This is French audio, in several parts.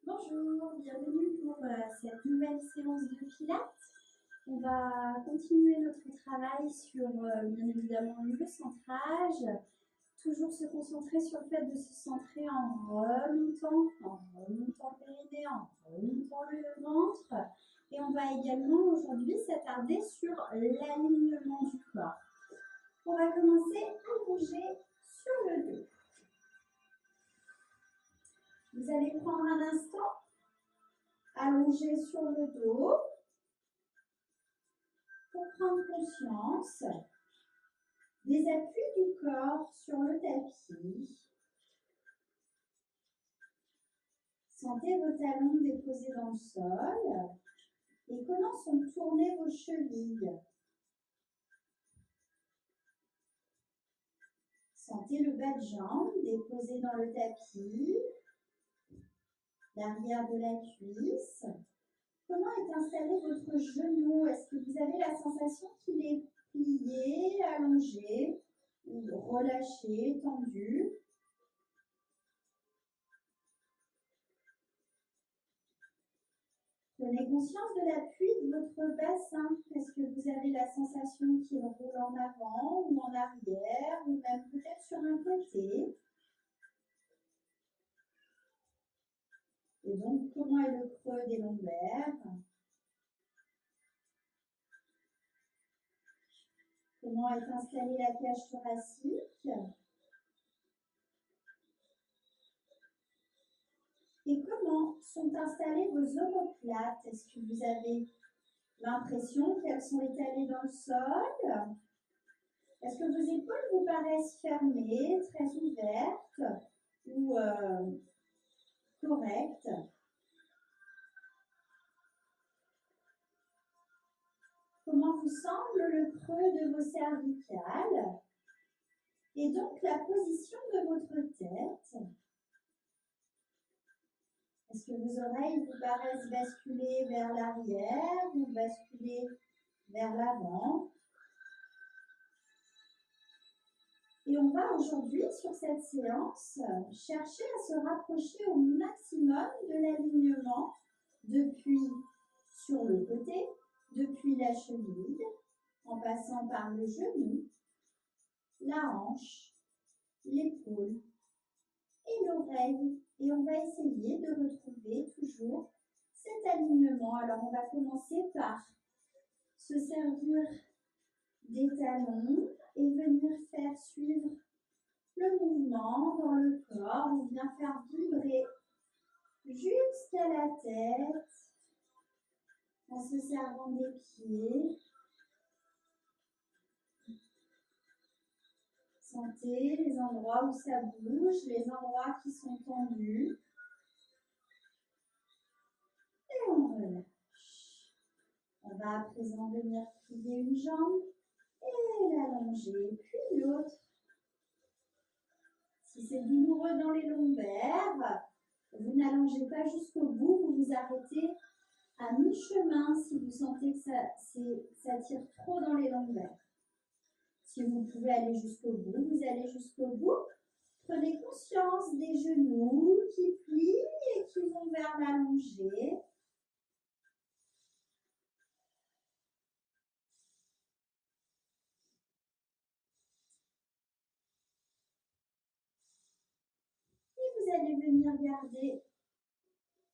Bonjour, bienvenue pour cette nouvelle séance de Pilates. On va continuer notre travail sur bien évidemment le centrage, toujours se concentrer sur le fait de se centrer en remontant le périnée, en remontant le ventre. Et on va également aujourd'hui s'attarder sur l'alignement du corps. On va commencer à bouger sur le dos. Vous allez prendre un instant, allonger sur le dos pour prendre conscience des appuis du corps sur le tapis. Sentez vos talons déposés dans le sol et comment sont tournées vos chevilles. Sentez le bas de jambe déposé dans le tapis, l'arrière de la cuisse. Comment est installé votre genou? Est-ce que vous avez la sensation qu'il est plié, allongé, ou relâché, tendu? Prenez conscience de l'appui de votre bassin. Est-ce que vous avez la sensation qu'il roule en avant ou en arrière, ou même peut-être sur un côté? Et donc, comment est le creux des lombaires? Comment est installée la cage thoracique? Et comment sont installées vos omoplates? Est-ce que vous avez l'impression qu'elles sont étalées dans le sol? Est-ce que vos épaules vous paraissent fermées, très ouvertes ou correctes? Comment vous semble le creux de vos cervicales et donc la position de votre tête? Est-ce que vos oreilles vous paraissent basculer vers l'arrière ou basculer vers l'avant? Et on va aujourd'hui, sur cette séance, chercher à se rapprocher au maximum de l'alignement depuis sur le côté, depuis la cheville, en passant par le genou, la hanche, l'épaule et l'oreille. Et on va essayer de retrouver toujours cet alignement. Alors, on va commencer par se servir des talons et venir faire suivre le mouvement dans le corps. On vient faire vibrer jusqu'à la tête en se servant des pieds. Sentez les endroits où ça bouge, les endroits qui sont tendus. Et on relâche. On va à présent venir plier une jambe et l'allonger, puis l'autre. Si c'est douloureux dans les lombaires, vous n'allongez pas jusqu'au bout, vous vous arrêtez à mi-chemin si vous sentez que ça tire trop dans les lombaires. Si vous pouvez aller jusqu'au bout, vous allez jusqu'au bout. Prenez conscience des genoux qui plient et qui vont vers l'allongé. Et vous allez venir garder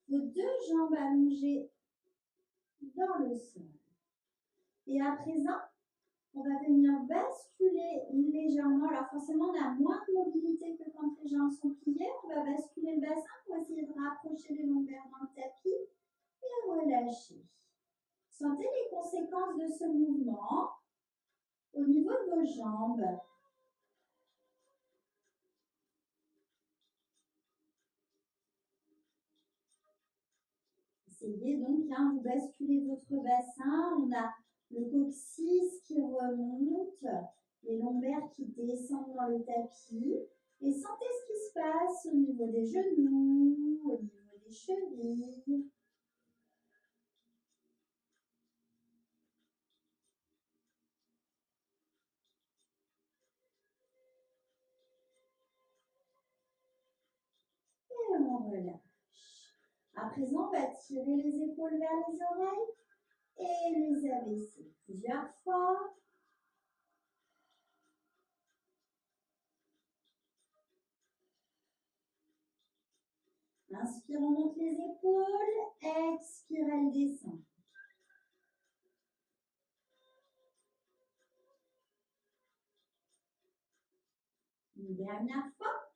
vos deux jambes allongées dans le sol. Et à présent, on va venir basculer légèrement. Alors forcément, on a moins de mobilité que quand les jambes sont pliées. On va basculer le bassin pour essayer de rapprocher les lombaires dans le tapis et relâcher. Sentez les conséquences de ce mouvement au niveau de vos jambes. Essayez donc, là, vous basculez votre bassin. On a le coccyx qui remonte, les lombaires qui descendent dans le tapis. Et sentez ce qui se passe au niveau des genoux, au niveau des chevilles. Et on relâche. À présent, on va tirer les épaules vers les oreilles et les abaisser plusieurs fois. Inspire, on monte les épaules. Expire, elle descend. Une dernière fois.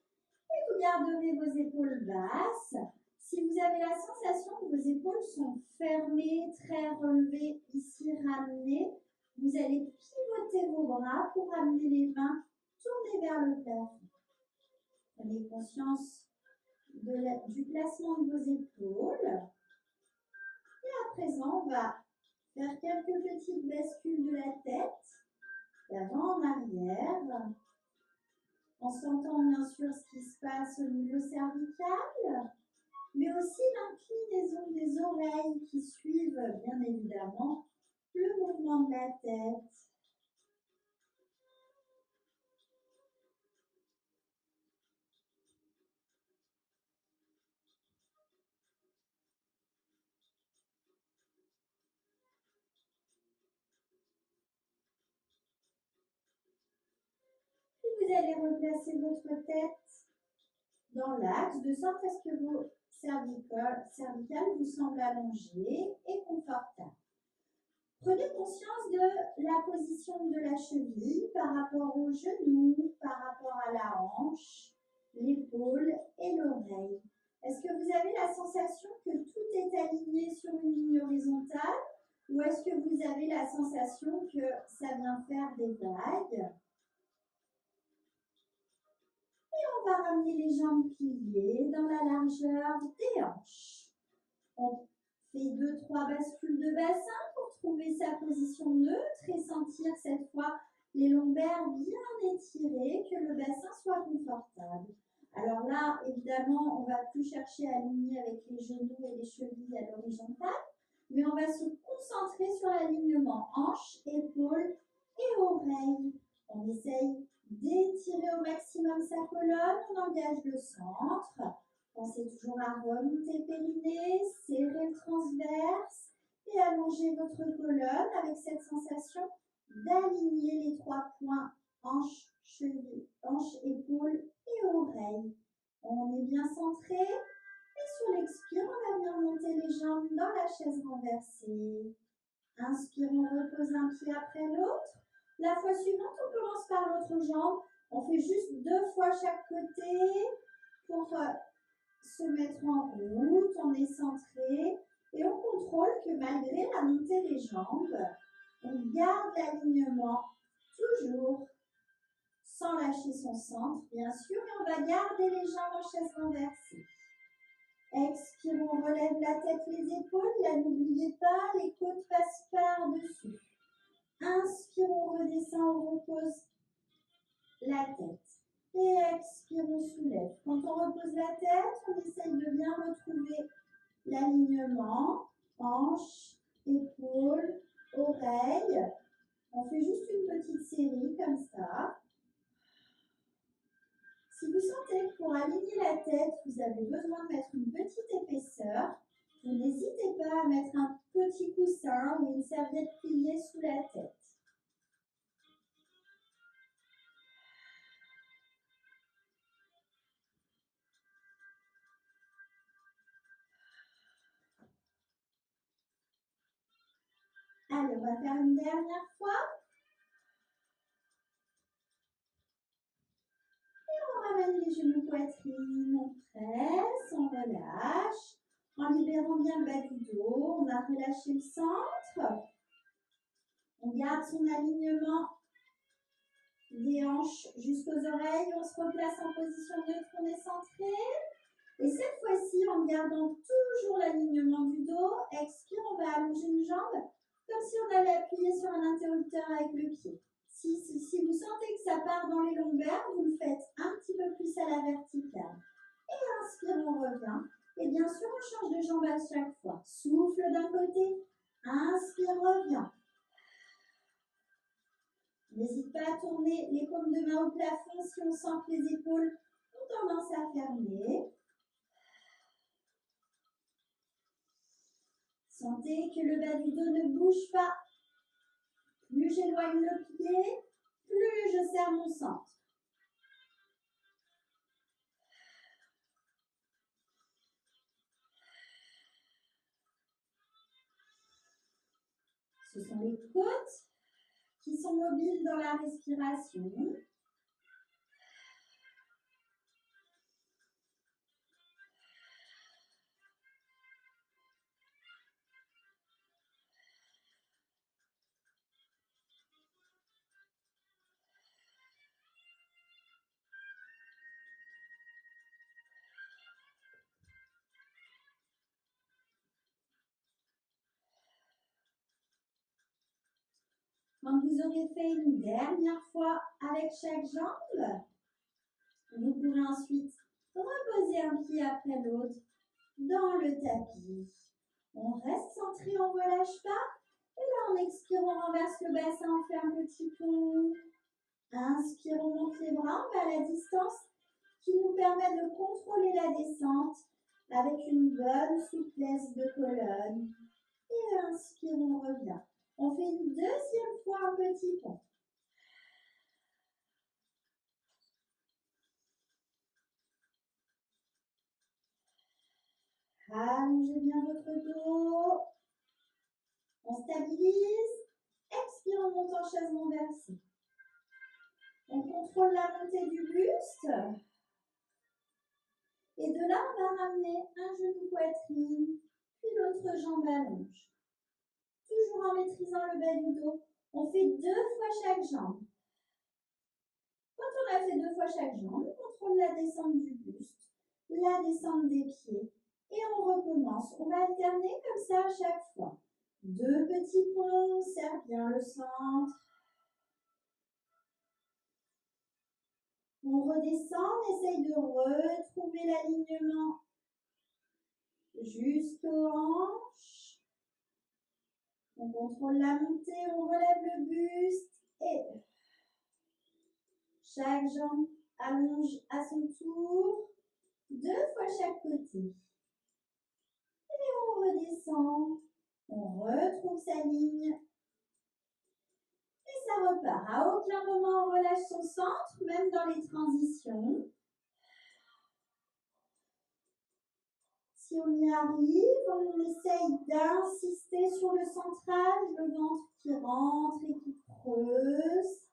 Et vous garderez vos épaules basses. Si vous avez la sensation que vos épaules sont fermées, très relevées, ici ramenées, vous allez pivoter vos bras pour amener les mains tournées vers le plafond. Prenez conscience du placement de vos épaules. Et à présent, on va faire quelques petites bascules de la tête, d'avant en arrière, en sentant bien sûr ce qui se passe au niveau cervical, mais aussi l'inclinaison des oreilles qui suivent bien évidemment le mouvement de la tête. Puis vous allez replacer votre tête dans l'axe de sorte à ce que vos cervicales vous semblent allongées et confortables. Prenez conscience de la position de la cheville par rapport au genou, par rapport à la hanche, l'épaule et l'oreille. Est-ce que vous avez la sensation que tout est aligné sur une ligne horizontale ou est-ce que vous avez la sensation que ça vient faire des vagues? Et on va ramener les jambes pliées dans la largeur des hanches. On fait 2-3 bascules de bassin pour trouver sa position neutre et sentir cette fois les lombaires bien étirés, que le bassin soit confortable. Alors là, évidemment, on ne va plus chercher à aligner avec les genoux et les chevilles à l'horizontale, mais on va se concentrer sur l'alignement hanches, épaules et oreilles. On essaye d'étirer au maximum sa colonne, on engage le centre. Pensez toujours à remonter périnée, serrer le transverse et allonger votre colonne avec cette sensation d'aligner les 3 points hanches, cheville, hanches, épaules et oreilles. On est bien centré et sur l'expire, on va bien monter les jambes dans la chaise renversée. Inspire, on repose un pied après l'autre. La fois suivante, on commence par l'autre jambe. On fait juste 2 fois chaque côté pour se mettre en route, on est centré et on contrôle que malgré la montée des jambes, on garde l'alignement toujours sans lâcher son centre, bien sûr, et on va garder les jambes en chaise renversée. Expire, on relève la tête, les épaules, là n'oubliez pas, les côtes passent par-dessus. Inspire, on redescend, on repose la tête. Et expire, on soulève. Quand on repose la tête, on essaye de bien retrouver l'alignement, hanches, épaules, oreilles. On fait juste une petite série comme ça. Si vous sentez que pour aligner la tête, vous avez besoin de mettre une petite épaisseur, vous n'hésitez pas à mettre un petit coussin ou une serviette pliée sous la tête. Allez, on va faire une dernière fois. Et on ramène les genoux poitrine, on presse, on relâche. En libérant bien le bas du dos, on a relâché le centre. On garde son alignement des hanches jusqu'aux oreilles. On se replace en position neutre, on est centré. Et cette fois-ci, en gardant toujours l'alignement du dos, expire, on va allonger une jambe comme si on allait appuyer sur un interrupteur avec le pied. Si vous sentez que ça part dans les lombaires, vous le faites un petit peu plus à la verticale. Et inspire, on revient. Et bien sûr, on change de jambe à chaque fois. Souffle d'un côté, inspire, revient. N'hésite pas à tourner les paumes de main au plafond si on sent que les épaules ont tendance à fermer. Sentez que le bas du dos ne bouge pas. Plus j'éloigne le pied, plus je serre mon centre. Ce sont les côtes qui sont mobiles dans la respiration. Quand vous aurez fait une dernière fois avec chaque jambe, vous pourrez ensuite reposer un pied après l'autre dans le tapis. On reste centré, on ne relâche pas. Et là, en expirant, on renverse le bassin, on fait un petit pont. Inspire, on monte les bras, on va à la distance qui nous permet de contrôler la descente avec une bonne souplesse de colonne. Et inspire, on revient. On fait une deuxième fois un petit pont. Allongez bien votre dos. On stabilise. Expire, on monte en chaise renversée. On contrôle la montée du buste. Et de là, on va ramener un genou poitrine, puis l'autre jambe allonge. Toujours en maîtrisant le bas du dos. On fait 2 fois chaque jambe. Quand on a fait 2 fois chaque jambe, on contrôle la descente du buste, la descente des pieds. Et on recommence. On va alterner comme ça à chaque fois. 2 petits ponts, serre bien le centre. On redescend, on essaye de retrouver l'alignement jusqu'aux hanches. On contrôle la montée, on relève le buste et chaque jambe allonge à son tour. 2 fois chaque côté. Et on redescend. On retrouve sa ligne. Et ça repart. À aucun moment on relâche son centre, même dans les transitions. Si on y arrive, on essaye d'insister sur le centrage, le ventre qui rentre et qui creuse.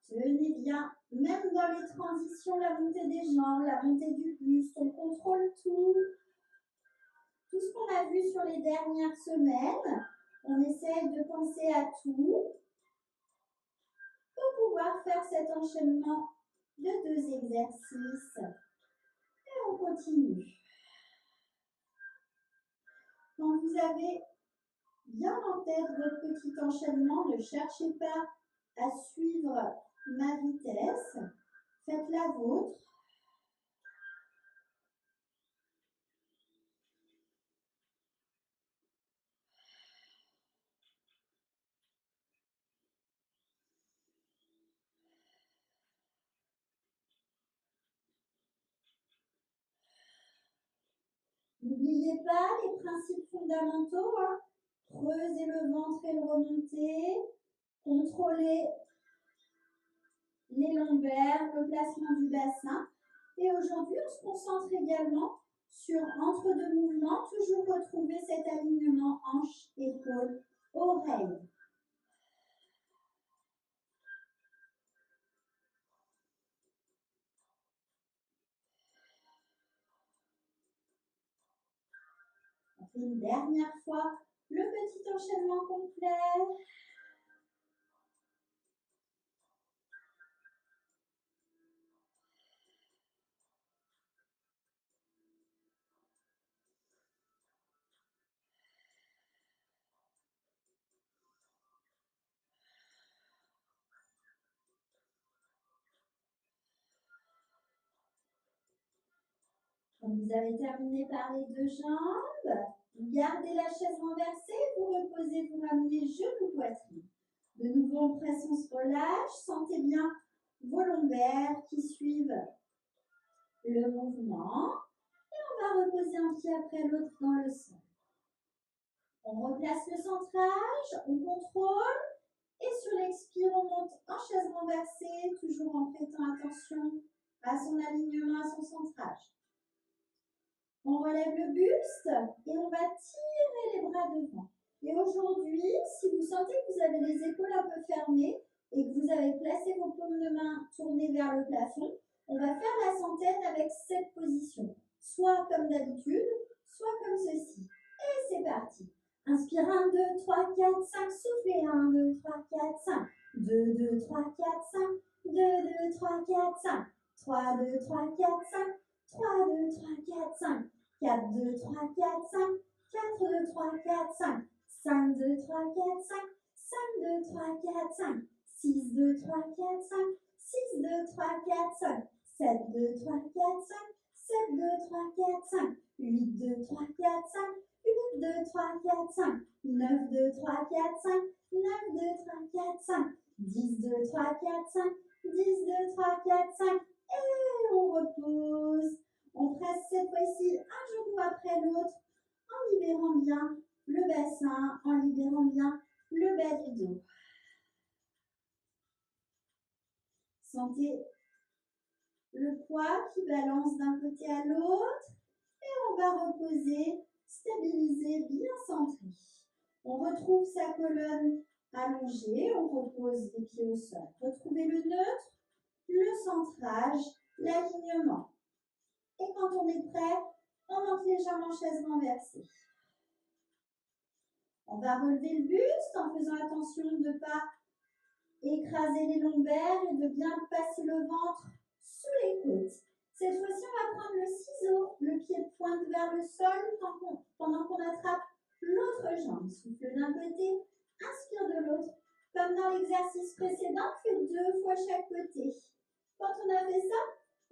Tenez bien, même dans les transitions, la montée des jambes, la montée du buste, on contrôle tout. Tout ce qu'on a vu sur les dernières semaines, on essaye de penser à tout pour pouvoir faire cet enchaînement de 2 exercices. Et on continue. Quand vous avez bien en tête votre petit enchaînement, ne cherchez pas à suivre ma vitesse. Faites la vôtre. N'oubliez pas les principes fondamentaux. Creusez le ventre et le remonter. Contrôlez les lombaires, le placement du bassin. Et aujourd'hui, on se concentre également sur, entre 2 mouvements, toujours retrouver cet alignement hanche, épaule, oreille. On fait une dernière fois le petit enchaînement complet. Quand vous avez terminé par les deux jambes, vous gardez la chaise renversée, vous reposez, vous ramenez genoux, poitrine. De nouveau, on presse, on se relâche. Sentez bien vos lombaires qui suivent le mouvement. Et on va reposer un pied après l'autre dans le sol. On replace le centrage, on contrôle. Et sur l'expire, on monte en chaise renversée, toujours en prêtant attention à son alignement, à son centrage. On relève le buste et on va tirer les bras devant. Et aujourd'hui, si vous sentez que vous avez les épaules un peu fermées et que vous avez placé vos paumes de main tournées vers le plafond, on va faire la centaine avec cette position. Soit comme d'habitude, soit comme ceci. Et c'est parti. Inspire 1, 2, 3, 4, 5. Soufflez 1, 2, 3, 4, 5. 2, 2, 3, 4, 5. 2, 2, 3, 4, 5. 3, 2, 3, 4, 5. 3, 2, 3, 4, 5. 4, 2, 3, 4, 5. 4, 2, 3, 4, 5. 5, 2, 3, 4, 5. 5, 2, 3, 4, 5. 6, 2, 3, 4, 5. 6, 2, 3, 4, 5. 7, 2, 3, 4, 5. 7, 2, 3, 4, 5. 8, 2, 3, 4, 5. 8, 2, 3, 4, 5. 9, 2, 3, 4, 5. 9, 2, 3, 4, 5. 10, 2, 3, 4, 5. 10, 2, 3, 4, 5. Et on repose. On presse cette fois-ci un genou après l'autre en libérant bien le bassin, en libérant bien le bas du dos. Sentez le poids qui balance d'un côté à l'autre et on va reposer, stabiliser, bien centré. On retrouve sa colonne allongée, on repose les pieds au sol. Retrouvez le neutre, le centrage, l'alignement. Et quand on est prêt, on monte légèrement en chaise renversée. On va relever le buste en faisant attention de ne pas écraser les lombaires et de bien passer le ventre sous les côtes. Cette fois-ci, on va prendre le ciseau, le pied pointe vers le sol pendant qu'on attrape l'autre jambe. Souffle d'un côté, inspire de l'autre. Comme dans l'exercice précédent, faites 2 fois chaque côté. Quand on a fait ça,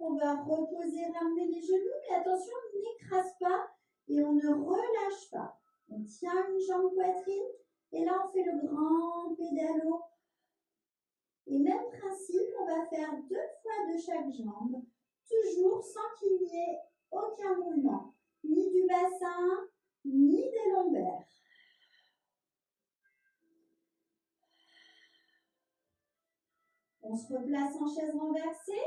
on va reposer, ramener les genoux, mais attention, on n'écrase pas et on ne relâche pas. On tient une jambe poitrine et là, on fait le grand pédalo. Et même principe, on va faire 2 fois de chaque jambe, toujours sans qu'il n'y ait aucun mouvement, ni du bassin, ni des lombaires. On se replace en chaise renversée,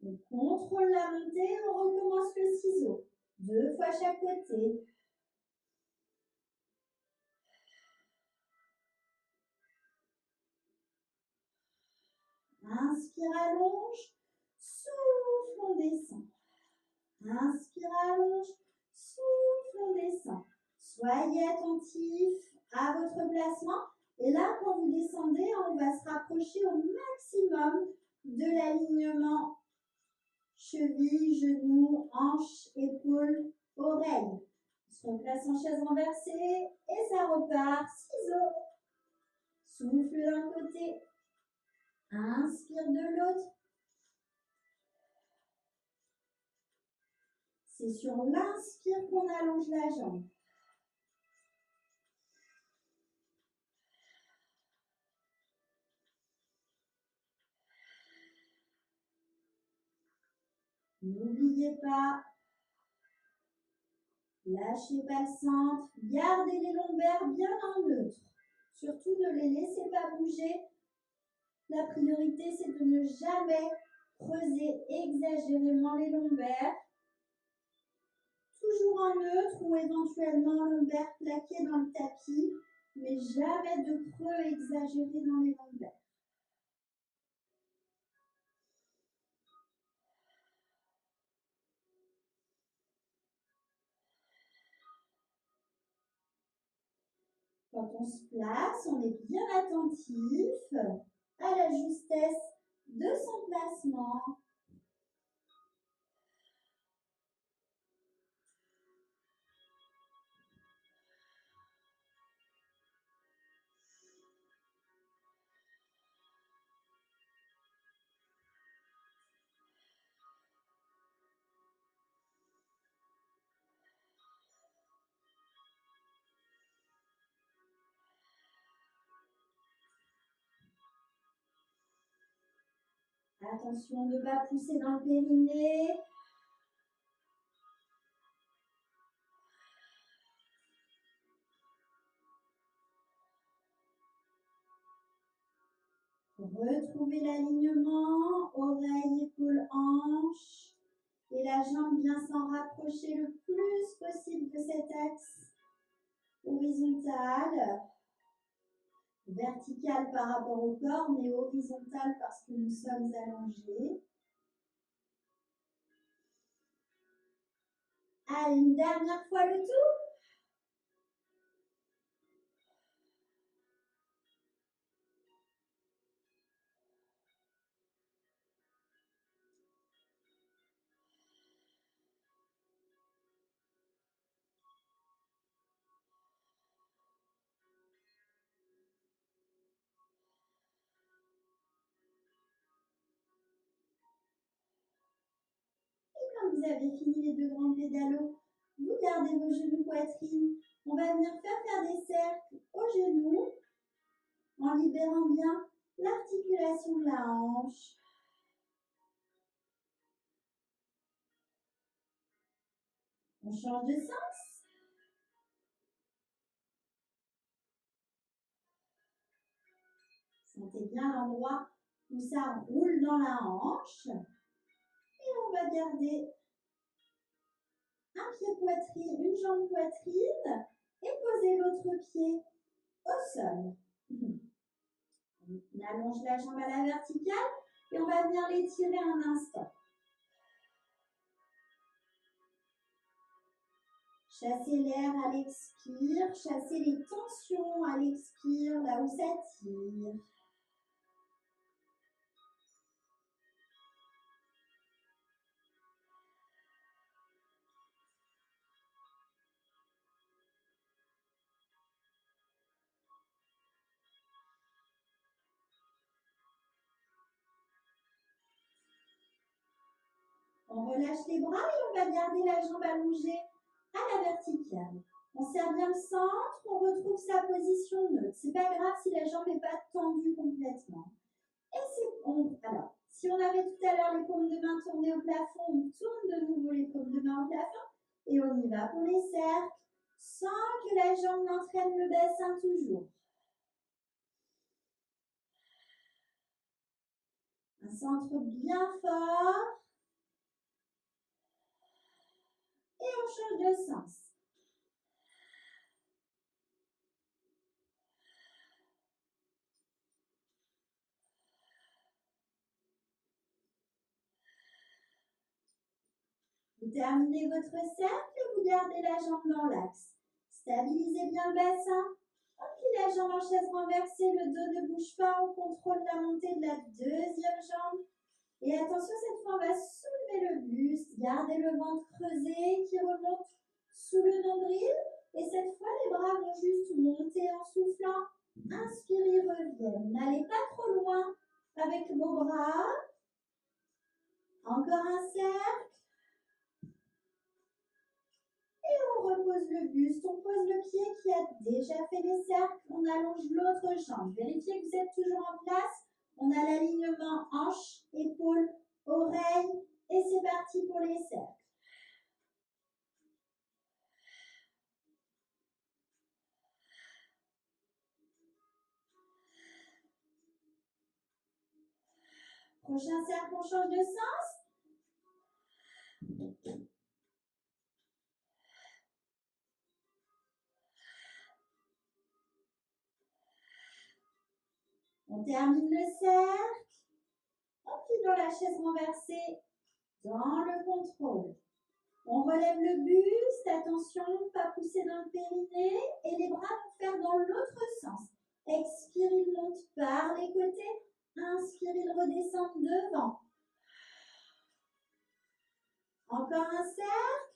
on contrôle la montée, on recommence le ciseau. 2 fois chaque côté. Inspire, allonge, souffle, on descend. Inspire, allonge, souffle, on descend. Soyez attentifs à votre placement. Et là, quand vous descendez, on va se rapprocher au maximum de l'alignement cheville, genou, hanche, épaule, oreille. On se replace en chaise renversée et ça repart. Ciseaux. Souffle d'un côté. Inspire de l'autre. C'est sur l'inspire qu'on allonge la jambe. N'oubliez pas, lâchez pas le centre, gardez les lombaires bien en neutre. Surtout, ne les laissez pas bouger. La priorité, c'est de ne jamais creuser exagérément les lombaires. Toujours en neutre ou éventuellement lombaires plaqués dans le tapis, mais jamais de creux exagérés dans les lombaires. Quand on se place, on est bien attentif à la justesse de son placement. Attention de ne pas pousser dans le périnée. Retrouvez l'alignement, oreille, épaule, hanche. Et la jambe vient s'en rapprocher le plus possible de cet axe horizontal. Vertical par rapport au corps, mais horizontal parce que nous sommes allongés. Allez, une dernière fois le tout. Quand vous avez fini les deux grands pédalos, vous gardez vos genoux poitrine. On va venir faire des cercles aux genoux en libérant bien l'articulation de la hanche. On change de sens. Sentez bien l'endroit où ça roule dans la hanche. Et on va garder un pied poitrine, une jambe poitrine et poser l'autre pied au sol. On allonge la jambe à la verticale et on va venir l'étirer un instant. Chassez l'air à l'expire, chassez les tensions à l'expire, là où ça tire. On relâche les bras et on va garder la jambe allongée à la verticale. On serre bien le centre, on retrouve sa position neutre. C'est pas grave si la jambe n'est pas tendue complètement. Et alors, si on avait tout à l'heure les paumes de main tournées au plafond, on tourne de nouveau les paumes de main au plafond et on y va pour les cercles sans que la jambe n'entraîne le bassin toujours. Un centre bien fort. Et on change de sens. Vous terminez votre cercle et vous gardez la jambe dans l'axe. Stabilisez bien le bassin. On plie la jambe en chaise renversée, le dos ne bouge pas, on contrôle la montée de la deuxième jambe. Et attention, cette fois, on va soulever le buste, gardez le ventre creusé qui remonte sous le nombril. Et cette fois, les bras vont juste monter en soufflant. Inspirez, reviennent. N'allez pas trop loin avec vos bras. Encore un cercle. Et on repose le buste, on pose le pied qui a déjà fait les cercles, on allonge l'autre jambe. Vérifiez que vous êtes toujours en place. On a l'alignement hanche, épaule, oreille et c'est parti pour les cercles. Prochain cercle, on change de sens. On termine le cercle. On plie dans la chaise renversée, dans le contrôle. On relève le buste, attention, pas pousser dans le périnée. Et les bras vont faire dans l'autre sens. Expire, il monte par les côtés. Inspire, il redescend devant. Encore un cercle.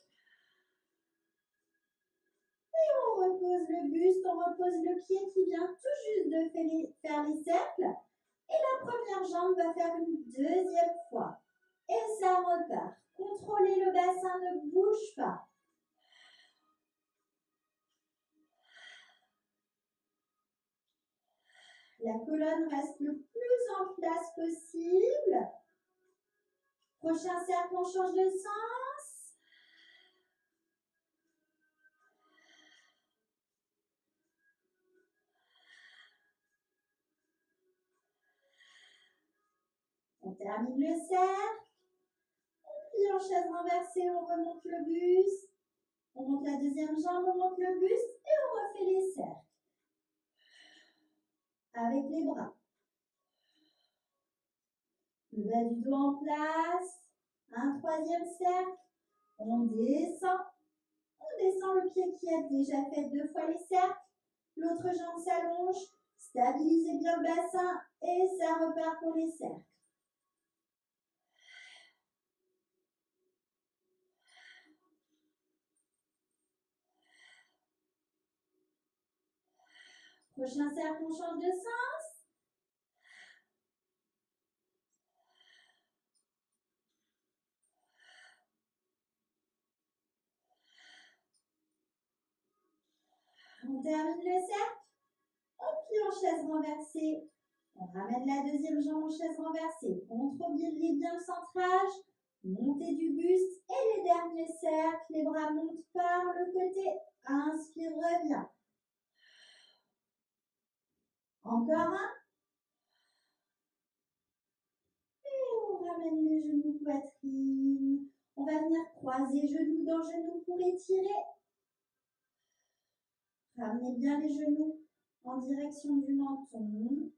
Et on repose le buste, on repose le pied qui vient tout juste de faire les cercles. Et la première jambe va faire une deuxième fois. Et ça repart. Contrôlez le bassin, ne bouge pas. La colonne reste le plus en place possible. Prochain cercle, on change de sens. On termine le cercle. On plie en chaise renversée, on remonte le buste. On monte la deuxième jambe, on monte le buste et on refait les cercles. Avec les bras. Le bas du dos en place. Un troisième cercle. On descend. On descend le pied qui a déjà fait 2 fois les cercles. L'autre jambe s'allonge. Stabilisez bien le bassin et ça repart pour les cercles. Prochain cercle, on change de sens. On termine le cercle. On plie en chaise renversée. On ramène la deuxième jambe en chaise renversée. Contrôlez bien le centrage. Montée du buste et les derniers cercles. Les bras montent par le côté. Inspire, reviens. Encore un. Et on ramène les genoux, poitrine. On va venir croiser genoux dans genoux pour étirer. Ramenez bien les genoux en direction du menton.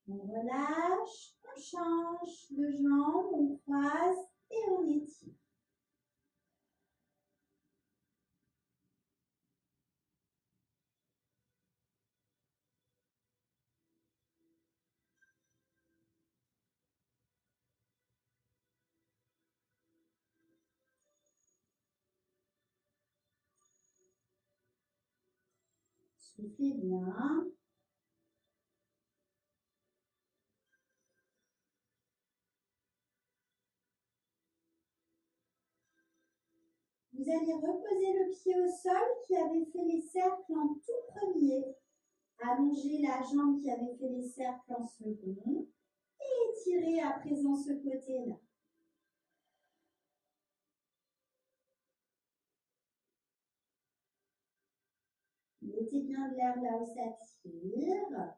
On relâche, on change de jambe, on croise et on étire. Soufflez bien. Vous allez reposer le pied au sol qui avait fait les cercles en tout premier. Allongez la jambe qui avait fait les cercles en second. Et étirez à présent ce côté-là. Mettez bien de l'air là où ça tire.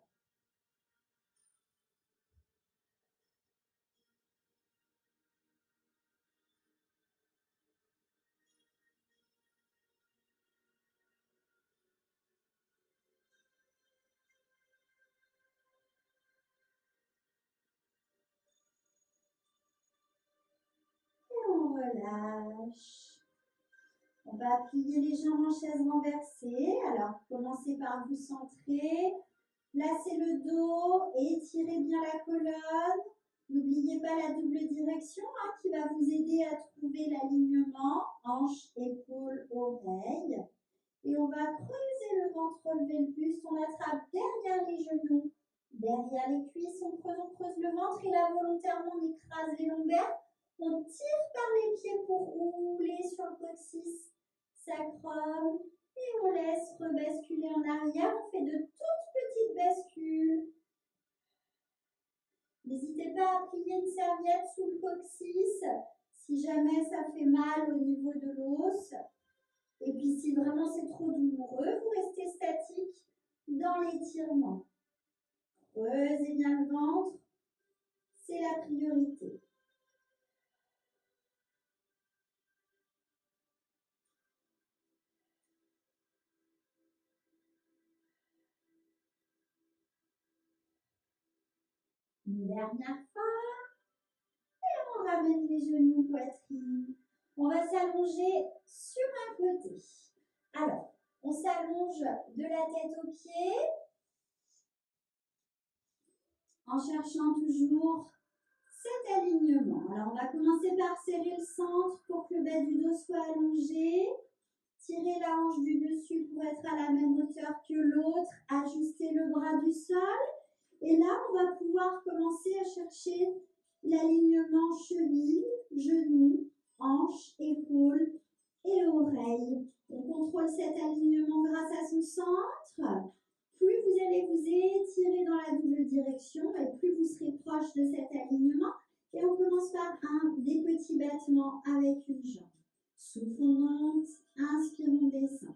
Et on relâche. On va plier les jambes en chaise renversée. Alors, commencez par vous centrer. Placez le dos et étirez bien la colonne. N'oubliez pas la double direction qui va vous aider à trouver l'alignement hanche, épaule, oreille. Et on va creuser le ventre, relever le buste. On attrape derrière les genoux, derrière les cuisses. On creuse le ventre et là, volontairement, on écrase les lombaires. On tire par les pieds pour rouler sur le coccyx sacrum. Et on laisse rebasculer en arrière. On fait de toutes petites bascules. N'hésitez pas à plier une serviette sous le coccyx si jamais ça fait mal au niveau de l'os. Et puis si vraiment c'est trop douloureux, vous restez statique dans l'étirement. Creusez bien le ventre, c'est la priorité. Une dernière fois. Et on ramène les genoux, poitrine. On va s'allonger sur un côté. Alors, on s'allonge de la tête aux pieds en cherchant toujours cet alignement. Alors, on va commencer par serrer le centre pour que le bas du dos soit allongé. Tirer la hanche du dessus pour être à la même hauteur que l'autre. Ajuster le bras du sol. Et là, on va pouvoir commencer à chercher l'alignement cheville, genou, hanche, épaule et oreille. On contrôle cet alignement grâce à son centre. Plus vous allez vous étirer dans la double direction et plus vous serez proche de cet alignement. Et on commence par des petits battements avec une jambe. Souffle, on monte, inspire, on descend.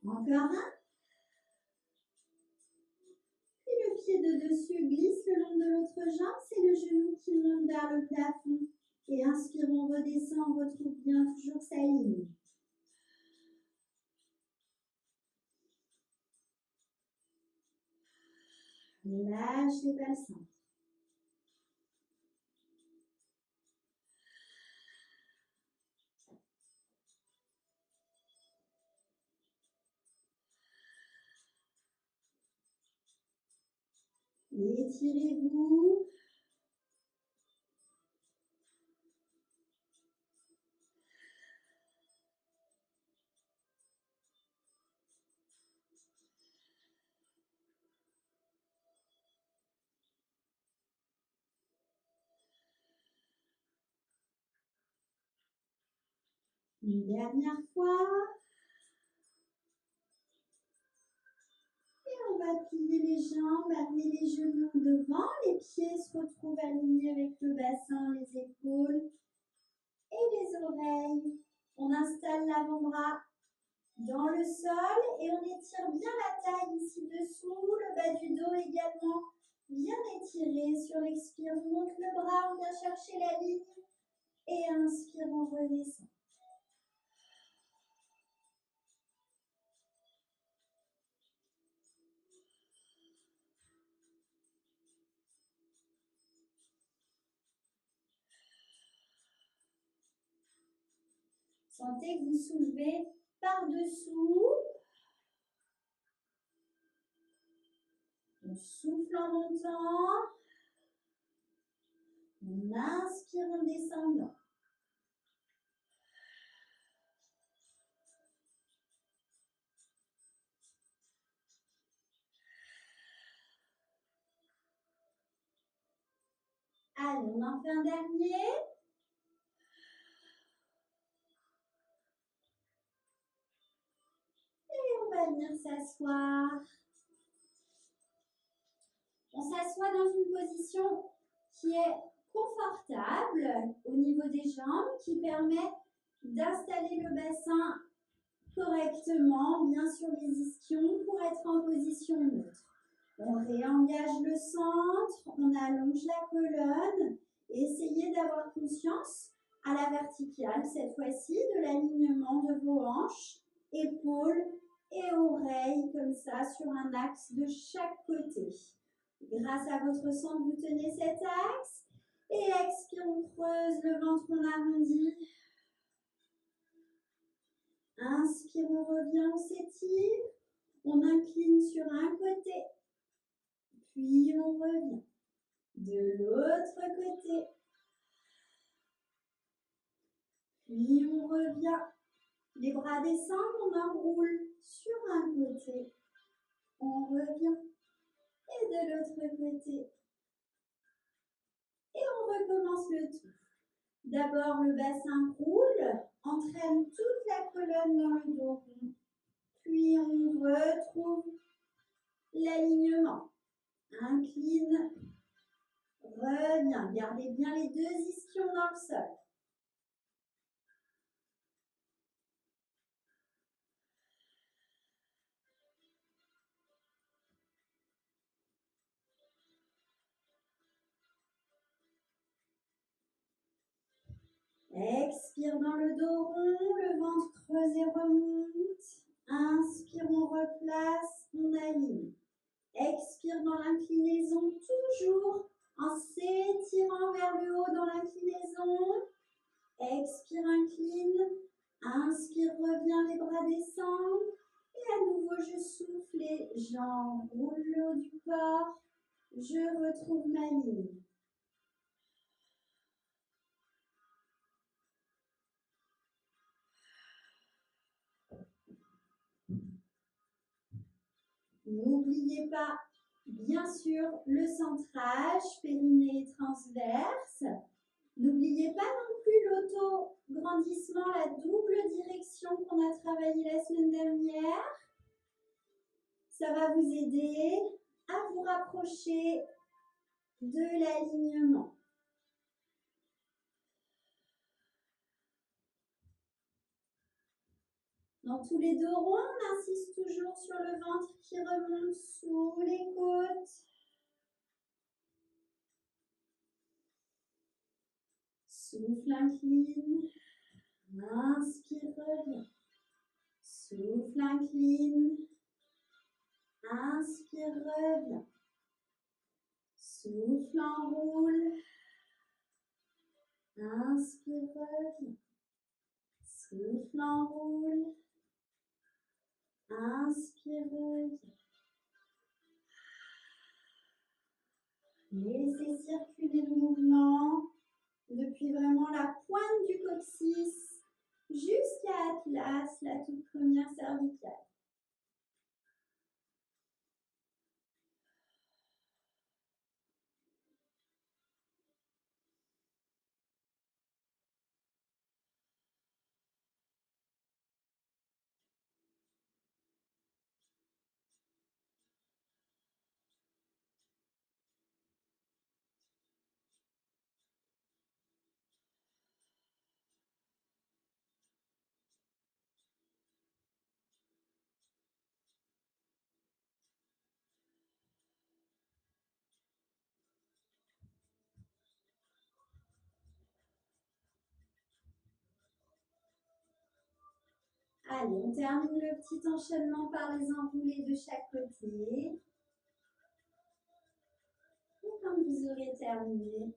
Encore un. Puis le pied de dessus glisse le long de l'autre jambe. C'est le genou qui monte vers le plafond. Et inspire, on redescend, on retrouve bien toujours sa ligne. Lâche les bas le centre. Étirez-vous. Une dernière fois. Et on va plier les jambes, amener les genoux devant. Les pieds se retrouvent alignés avec le bassin, les épaules et les oreilles. On installe l'avant-bras dans le sol et on étire bien la taille ici dessous. Le bas du dos également bien étiré. Sur l'expire, on monte le bras, on vient chercher la ligne. Et inspire, on redescend. Sentez que vous soulevez par-dessous. On souffle en montant. On inspire en descendant. Allez, on en fait un dernier. Et on va venir s'asseoir. On s'assoit dans une position qui est confortable au niveau des jambes, qui permet d'installer le bassin correctement, bien sur les ischions, pour être en position neutre. On réengage le centre, on allonge la colonne et essayez d'avoir conscience à la verticale, cette fois-ci, de l'alignement de vos hanches, épaules et oreilles, comme ça, sur un axe de chaque côté. Grâce à votre centre, vous tenez cet axe. Et expire, on creuse le ventre, on arrondit. Inspire, on revient, on s'étire. On incline sur un côté. Puis on revient. De l'autre côté. Puis on revient. Les bras descendent, on enroule sur un côté. On revient. Et de l'autre côté. Et on recommence le tout. D'abord, le bassin roule, entraîne toute la colonne dans le dos rond. Puis on retrouve l'alignement. Incline, revient. Gardez bien les deux ischions dans le sol. Expire dans le dos rond, le ventre creusé remonte. Inspire, on replace, on aligne. Expire dans l'inclinaison, toujours en s'étirant vers le haut dans l'inclinaison. Expire, incline. Inspire, reviens, les bras descendent. Et à nouveau, je souffle, les jambes roulent le haut du corps. Je retrouve ma ligne. N'oubliez pas, bien sûr, le centrage, périnée transverse. N'oubliez pas non plus l'auto-grandissement, la double direction qu'on a travaillé la semaine dernière. Ça va vous aider à vous rapprocher de l'alignement. Dans tous les dos ronds, on insiste toujours sur le ventre qui remonte sous les côtes. Souffle, incline. Inspire, reviens. Souffle, incline. Inspire, reviens. Souffle, enroule. Inspire, reviens. Souffle, enroule. Inspire, reviens. Laissez circuler le mouvement depuis vraiment la pointe du coccyx jusqu'à Atlas, la toute première cervicale. Allez, on termine le petit enchaînement par les enroulés de chaque côté. Et quand vous aurez terminé,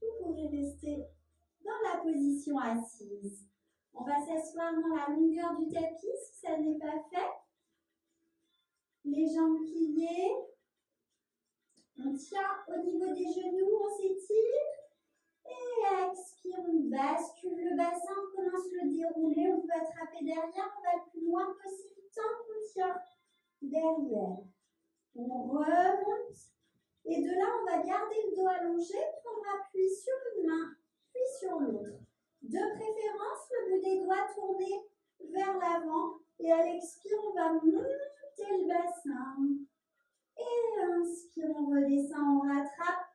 vous pourrez rester dans la position assise. On va s'asseoir dans la longueur du tapis si ça n'est pas fait. Les jambes pliées. On tient au niveau des genoux, on s'étire. Et expire, on bascule le bassin, on commence le dérouler. On peut attraper derrière, on va le plus loin possible tant qu'on tient derrière. On remonte. Et de là, on va garder le dos allongé, prendre appui sur une main, puis sur l'autre. De préférence, le bout des doigts tourné vers l'avant. Et à l'expire, on va monter le bassin. Et inspire, on redescend, on rattrape.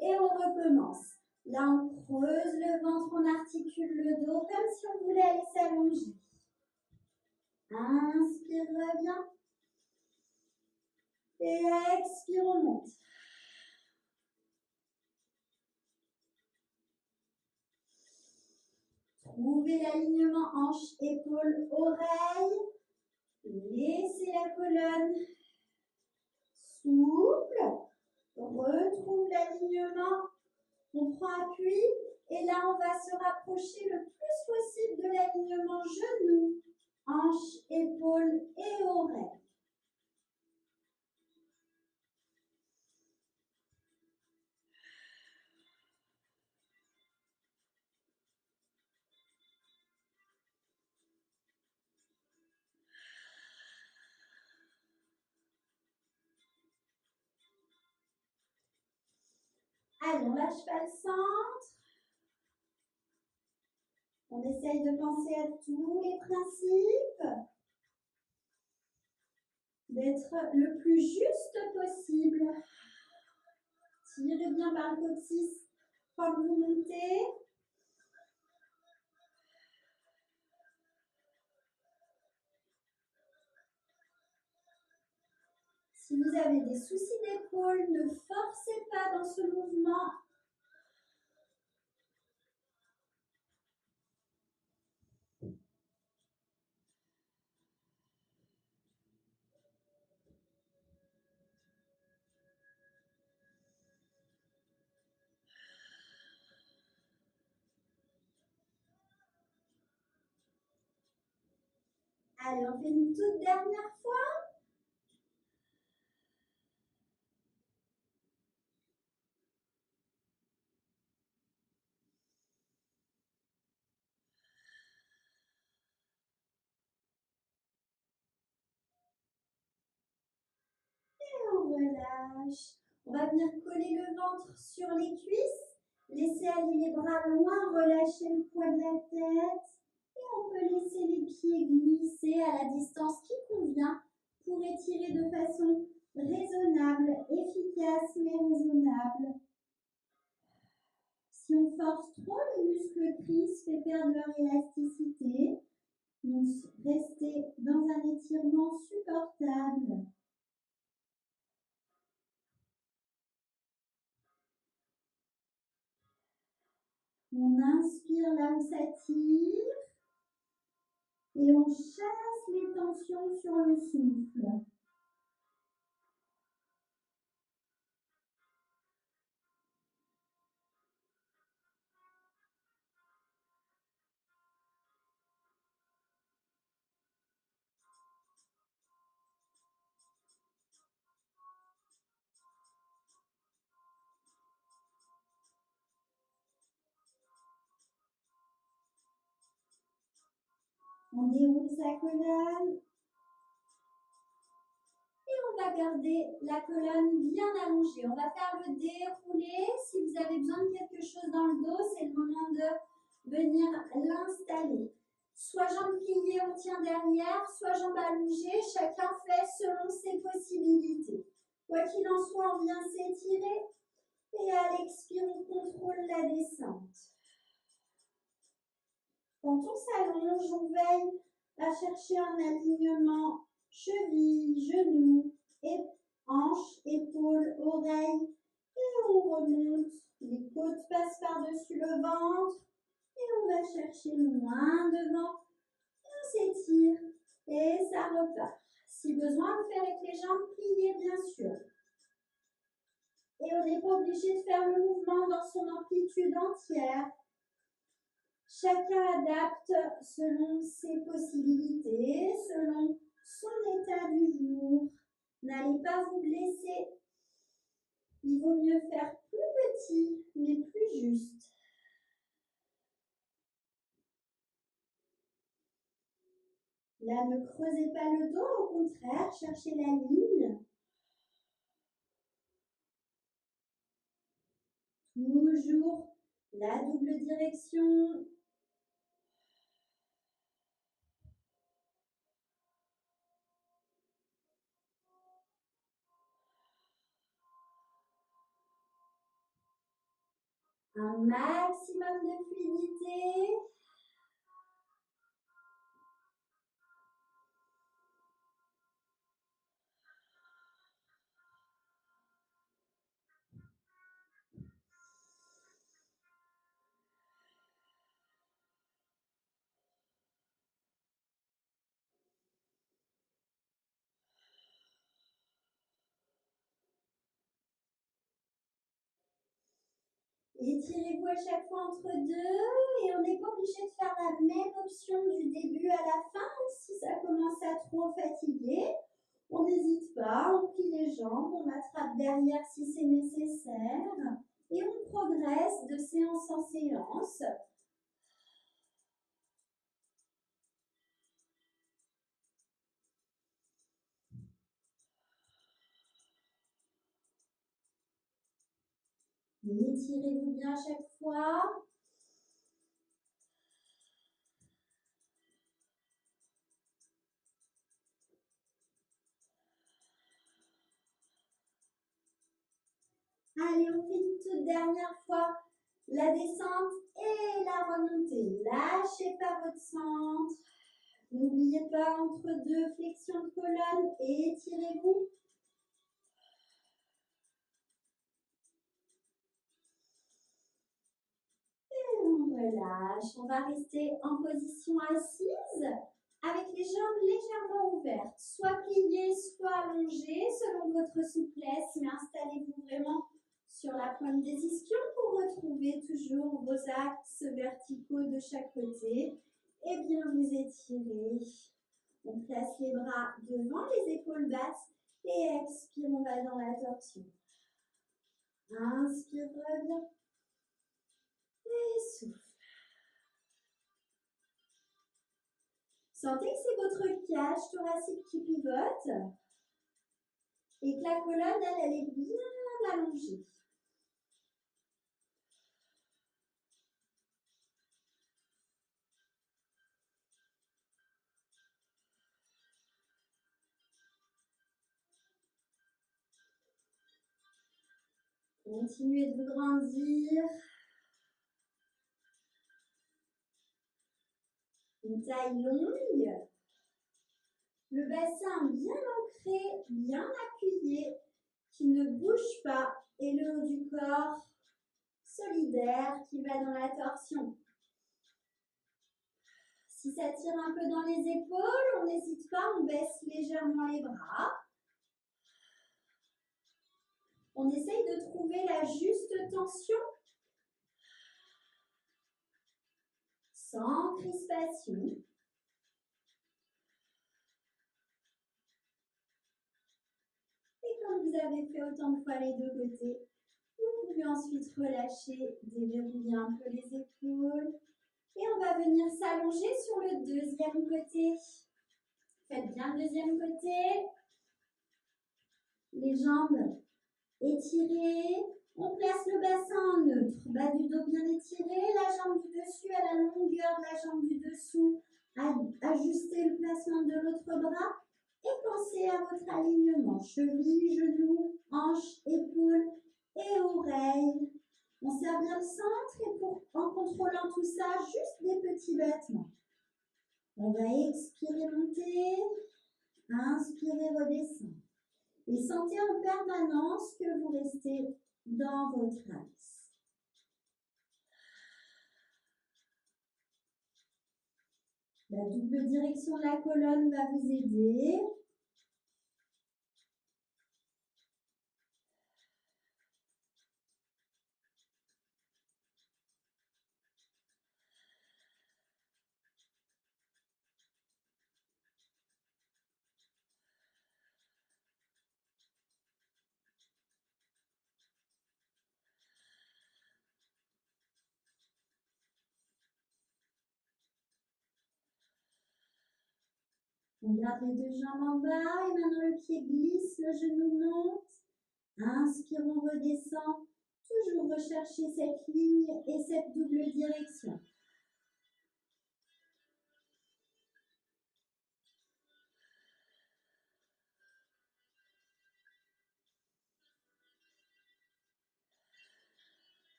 Et on recommence. Là, on creuse le ventre, on articule le dos comme si on voulait aller s'allonger. Inspire, reviens. Et expire, on monte. Trouvez l'alignement hanche, épaule, oreille. Laissez la colonne souple. Retrouve l'alignement. On prend appui. Et là, on va se rapprocher le plus possible de l'alignement genou, hanche, épaule et oreille. Allez, on lâche pas le centre. On essaye de penser à tous les principes. D'être le plus juste possible. Tirez bien par le coccyx quand vous montez. Si vous avez des soucis d'épaule, ne forcez pas dans ce mouvement. Allez, on fait une toute dernière fois. Et on relâche. On va venir coller le ventre sur les cuisses. Laissez aller les bras loin, relâchez le poids de la tête. Et on peut laisser les pieds glisser à la distance qui convient pour étirer de façon raisonnable, efficace mais raisonnable. Si on force trop, les muscles crissent, fait perdre leur élasticité. Donc, restez dans un étirement supportable. On inspire là où ça tire et on chasse les tensions sur le souffle. On déroule sa colonne. Et on va garder la colonne bien allongée. On va faire le déroulé. Si vous avez besoin de quelque chose dans le dos, c'est le moment de venir l'installer. Soit jambes pliées, on tient derrière, soit jambes allongées. Chacun fait selon ses possibilités. Quoi qu'il en soit, on vient s'étirer. Et à l'expire, on contrôle la descente. Quand on s'allonge, on veille à chercher un alignement cheville, genoux, hanches, épaules, oreilles. Et on remonte. Les côtes passent par-dessus le ventre. Et on va chercher loin devant. Et on s'étire. Et ça repart. Si besoin, on fait avec les jambes pliées, bien sûr. Et on n'est pas obligé de faire le mouvement dans son amplitude entière. Chacun adapte selon ses possibilités, selon son état du jour. N'allez pas vous blesser. Il vaut mieux faire plus petit, mais plus juste. Là, ne creusez pas le dos, au contraire, cherchez la ligne. Toujours la double direction. Un maximum de fluidité. Étirez-vous à chaque fois entre deux et on n'est pas obligé de faire la même option du début à la fin. Si ça commence à trop fatiguer, on n'hésite pas, on plie les jambes, on attrape derrière si c'est nécessaire et on progresse de séance en séance. Étirez-vous bien à chaque fois. Allez, on fait une toute dernière fois la descente et la remontée. Lâchez pas votre centre. N'oubliez pas, entre deux flexions de colonne, étirez-vous. Et on relâche. On va rester en position assise avec les jambes légèrement ouvertes, soit pliées, soit allongées, selon votre souplesse, mais installez-vous vraiment sur la pointe des ischions pour retrouver toujours vos axes verticaux de chaque côté et bien vous étirer. On place les bras devant les épaules basses et expire, on va dans la torsion. Inspire, reviens. Et souffle. Sentez que c'est votre cage thoracique qui pivote et que la colonne, elle est bien allongée. Continuez de vous grandir. Une taille longue. Le bassin bien ancré, bien appuyé, qui ne bouge pas. Et le haut du corps solidaire qui va dans la torsion. Si ça tire un peu dans les épaules, on n'hésite pas, on baisse légèrement les bras. On essaye de trouver la juste tension sans crispation. Et quand vous avez fait autant de fois les deux côtés, vous pouvez ensuite relâcher, déverrouiller un peu les épaules. Et on va venir s'allonger sur le deuxième côté. Faites bien le deuxième côté. Les jambes étirées. On place le bassin en neutre. Bas du dos bien étiré. La jambe du dessus à la longueur de la jambe du dessous. Ajustez le placement de l'autre bras. Et pensez à votre alignement. Cheville, genoux, hanches, épaules et oreilles. On serre bien le centre et en contrôlant tout ça, juste des petits battements. On va expirer, monter, inspirer, redescendre. Et sentez en permanence que vous restez dans votre axe. La double direction de la colonne va vous aider. On garde les deux jambes en bas et maintenant le pied glisse, le genou monte. Inspire, on redescend. Toujours rechercher cette ligne et cette double direction.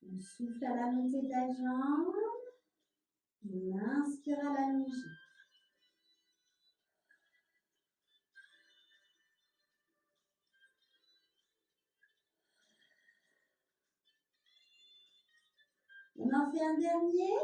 On souffle à la montée de la jambe. On inspire à l'allonger. On en fait un dernier.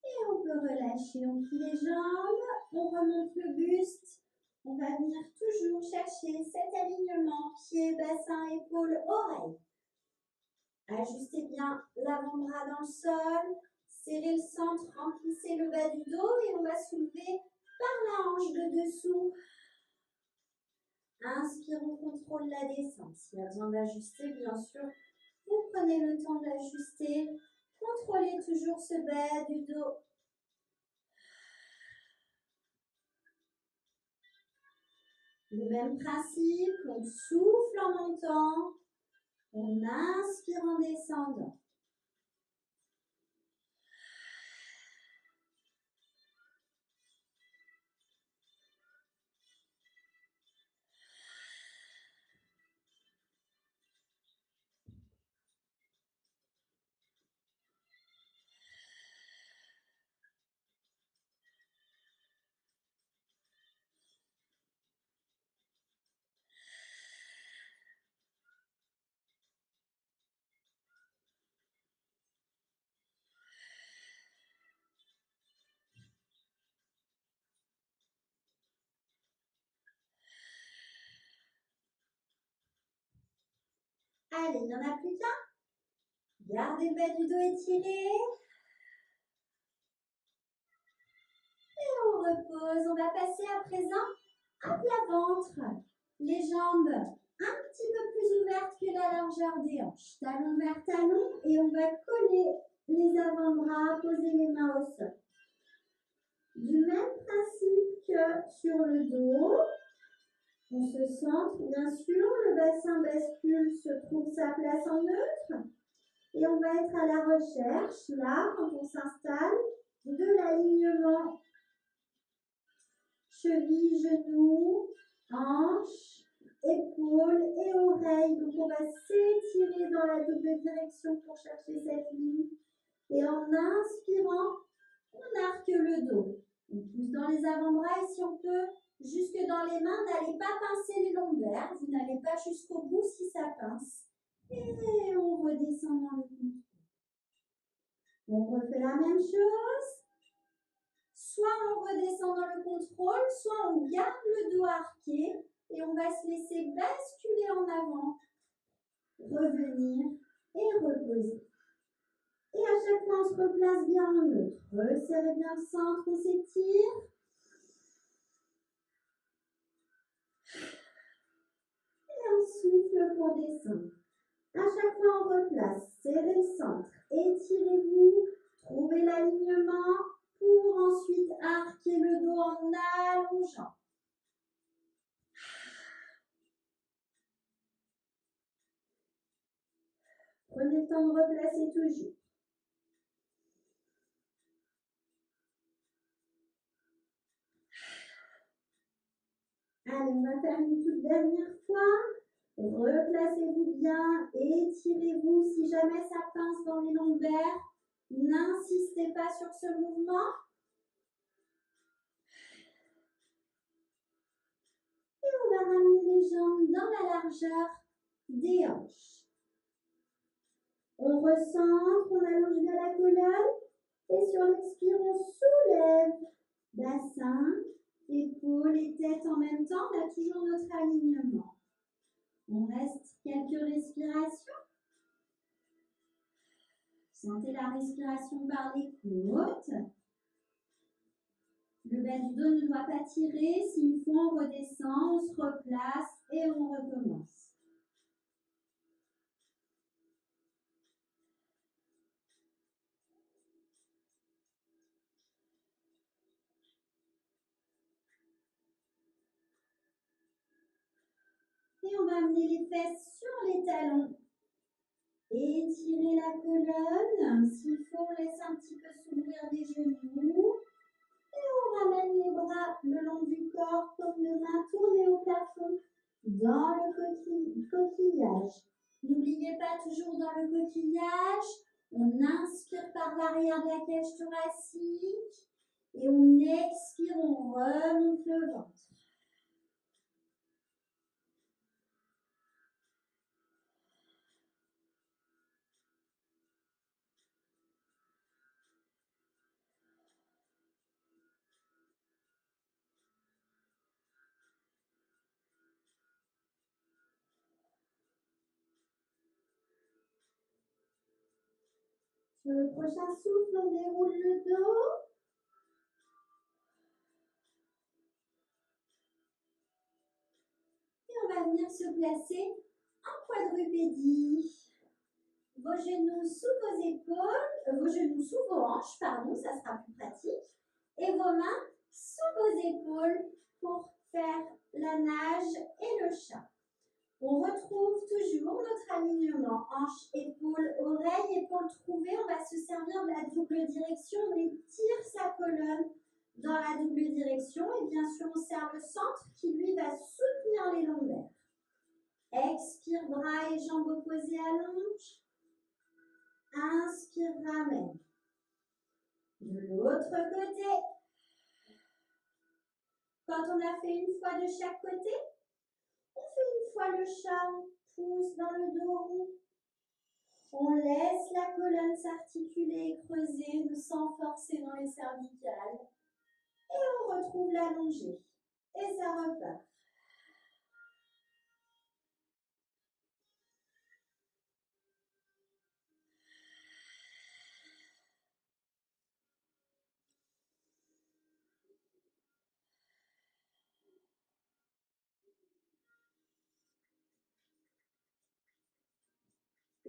Et on peut relâcher. On plie les jambes. On remonte le buste. On va venir toujours chercher cet alignement pied, bassin, épaules, oreilles. Ajustez bien l'avant-bras dans le sol. Serrez le centre, remplissez le bas du dos et on va soulever par la hanche de dessous. Inspire, on contrôle la descente. S'il y a besoin d'ajuster, bien sûr, vous prenez le temps d'ajuster. Contrôlez toujours ce bas du dos. Le même principe, on souffle en montant, on inspire en descendant. Allez, il n'y en a plus qu'un. Gardez le bas du dos étiré. Et on repose. On va passer à présent à plat ventre. Les jambes un petit peu plus ouvertes que la largeur des hanches. Talon vers talon et on va coller les avant-bras, poser les mains au sol. Du même principe que sur le dos, on se centre bien sûr, le bassin bascule, se trouve sa place en neutre et on va être à la recherche, là, quand on s'installe, de l'alignement cheville, genoux, hanches, épaules et oreilles. Donc on va s'étirer dans la double direction pour chercher cette ligne. Et en inspirant, on arque le dos. On pousse dans les avant-bras et si on peut, jusque dans les mains, n'allez pas pincer les lombaires. Vous n'allez pas jusqu'au bout si ça pince. Et on redescend dans le cou. On refait la même chose. Soit on redescend dans le contrôle, soit on garde le dos arqué et on va se laisser basculer en avant, revenir et reposer. Et à chaque fois, on se replace bien en neutre. Resserrez bien le centre, on s'étire. Et on souffle pour descendre. À chaque fois, on replace. Serrez le centre. Étirez-vous. Trouvez l'alignement pour ensuite arquer le dos en allongeant. Prenez le temps de replacer toujours. Allez, on va faire une toute dernière fois. Replacez-vous bien, étirez-vous. Si jamais ça pince dans les lombaires, n'insistez pas sur ce mouvement. Et on va ramener les jambes dans la largeur des hanches. On recentre, on allonge bien la colonne. Et sur l'expire, on soulève bassin, épaules et tête en même temps. On a toujours notre alignement. On reste quelques respirations. Sentez la respiration par les côtes. Le bas du dos ne doit pas tirer. S'il faut, on redescend, on se replace et on recommence. Et on va amener les fesses sur les talons. Étirez la colonne. S'il faut, on laisse un petit peu s'ouvrir les genoux. Et on ramène les bras le long du corps, comme les mains tournées au plafond, dans le coquillage. N'oubliez pas, toujours dans le coquillage, on inspire par l'arrière de la cage thoracique et on expire, on remonte le ventre. Sur le prochain souffle, on déroule le dos. Et on va venir se placer en quadrupédie. Vos genoux sous vos épaules, vos genoux sous vos hanches, pardon, ça sera plus pratique. Et vos mains sous vos épaules pour faire la nage et le chat. On retrouve toujours notre alignement hanches, épaules, oreilles. Et pour le trouver, on va se servir de la double direction. On étire sa colonne dans la double direction. Et bien sûr, on serre le centre qui, lui, va soutenir les lombaires. Expire, bras et jambes opposés allonge. Inspire, ramène. De l'autre côté. Quand on a fait une fois de chaque côté, on fait une fois le chat, on pousse dans le dos rond. On laisse la colonne s'articuler et creuser sans forcer dans les cervicales. Et on retrouve l'allongé. Et ça repart.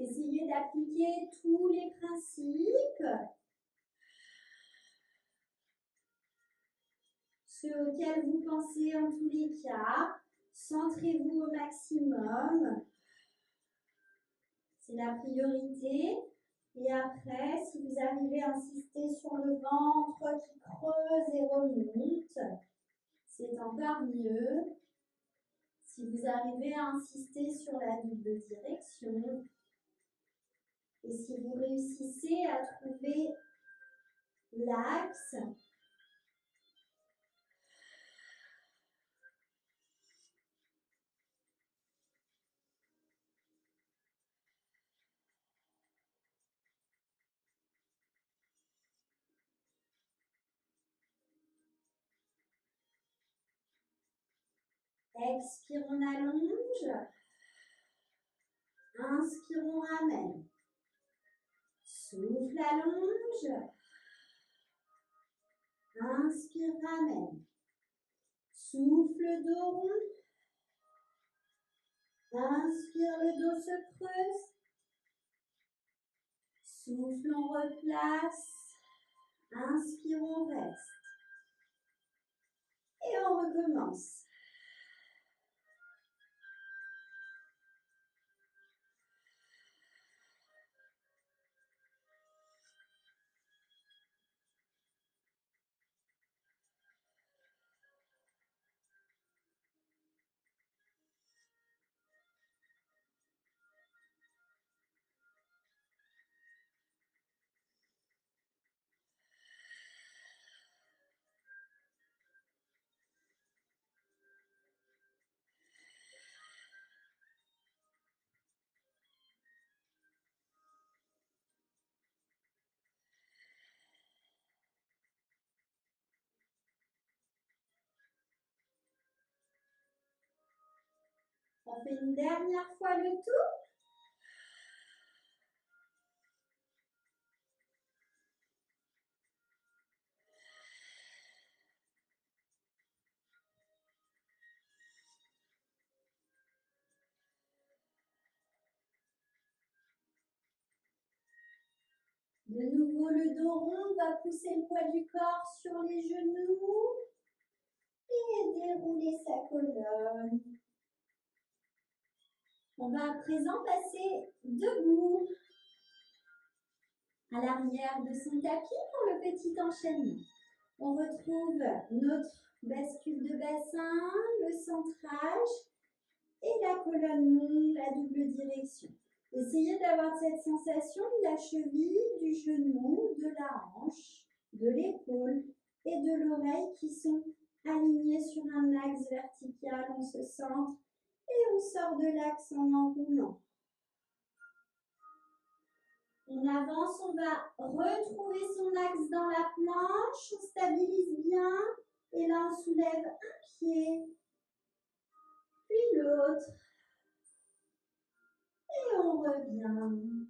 Essayez d'appliquer tous les principes, ceux auxquels vous pensez en tous les cas. Centrez-vous au maximum. C'est la priorité. Et après, si vous arrivez à insister sur le ventre qui creuse et remonte, c'est encore mieux. Si vous arrivez à insister sur la double direction, et si vous réussissez à trouver l'axe, expire, on allonge. Inspire, on ramène. Souffle, allonge. Inspire, ramène. Souffle, dos rond. Inspire, le dos se creuse. Souffle, on replace. Inspire, on reste. Et on recommence. On fait une dernière fois le tour. De nouveau, le dos rond va pousser le poids du corps sur les genoux et dérouler sa colonne. On va à présent passer debout à l'arrière de son tapis pour le petit enchaînement. On retrouve notre bascule de bassin, le centrage et la colonne longue, la double direction. Essayez d'avoir cette sensation de la cheville, du genou, de la hanche, de l'épaule et de l'oreille qui sont alignés sur un axe vertical. On se centre et on sort de l'axe en enroulant. On avance, on va retrouver son axe dans la planche, on stabilise bien et là on soulève un pied, puis l'autre et on revient.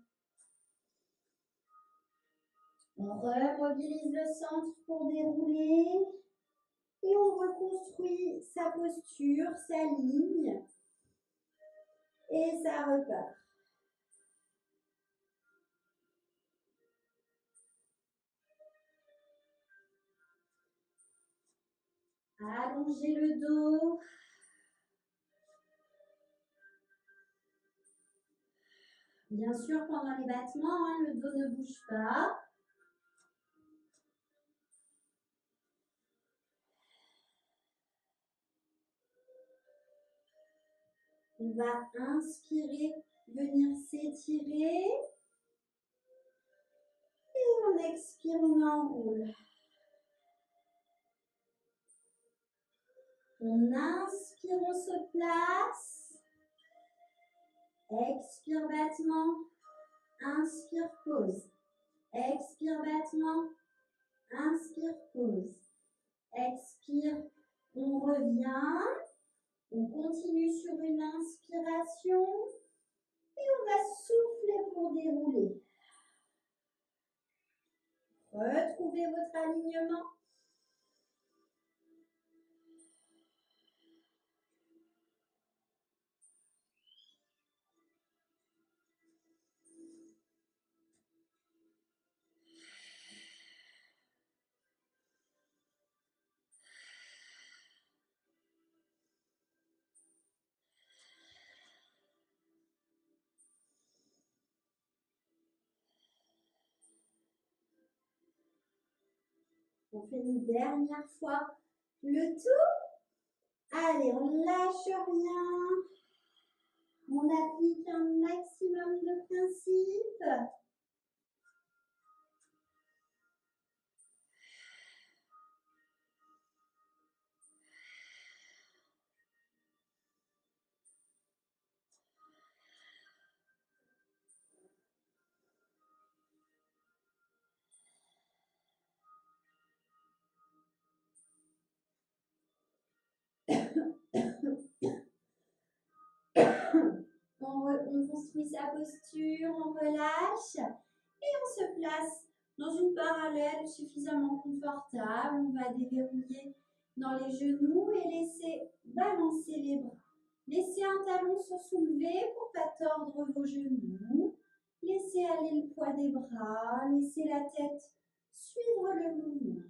On remobilise le centre pour dérouler et on reconstruit sa posture, sa ligne et ça repart. Allongez le dos. Bien sûr, pendant les battements, le dos ne bouge pas. On va inspirer, venir s'étirer. Et on expire, on enroule. On inspire, on se place. Expire, battement. Inspire, pause. Expire, battement. Inspire, pause. Expire, on revient. On continue sur une inspiration. Et on va souffler pour dérouler. Retrouvez votre alignement. On fait une dernière fois le tout. Allez, on lâche rien. On applique un maximum de principes. On construit sa posture, on relâche et on se place dans une parallèle suffisamment confortable. On va déverrouiller dans les genoux et laisser balancer les bras. Laissez un talon se soulever pour ne pas tordre vos genoux. Laissez aller le poids des bras, laissez la tête suivre le mouvement.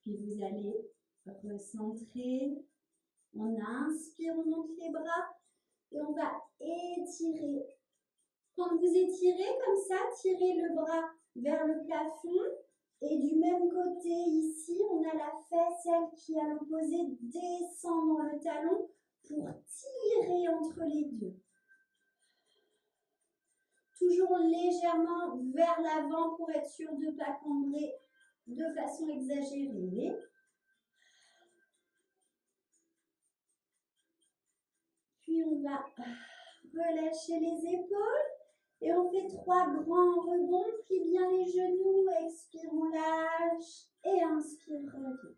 Puis vous allez recentrer. On inspire, on monte les bras et on va étirer. Quand vous étirez comme ça, tirez le bras vers le plafond. Et du même côté ici, on a la fesse, elle qui à l'opposé descend dans le talon pour tirer entre les deux. Toujours légèrement vers l'avant pour être sûr de ne pas cambrer de façon exagérée. Puis on va relâcher les épaules et on fait 3 grands rebonds. Plie bien les genoux, expire, on lâche et inspire, revient.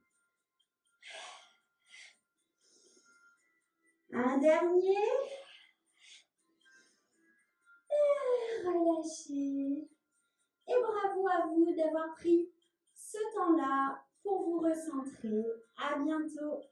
Un dernier. Et relâchez. Et bravo à vous d'avoir pris ce temps-là pour vous recentrer. À bientôt.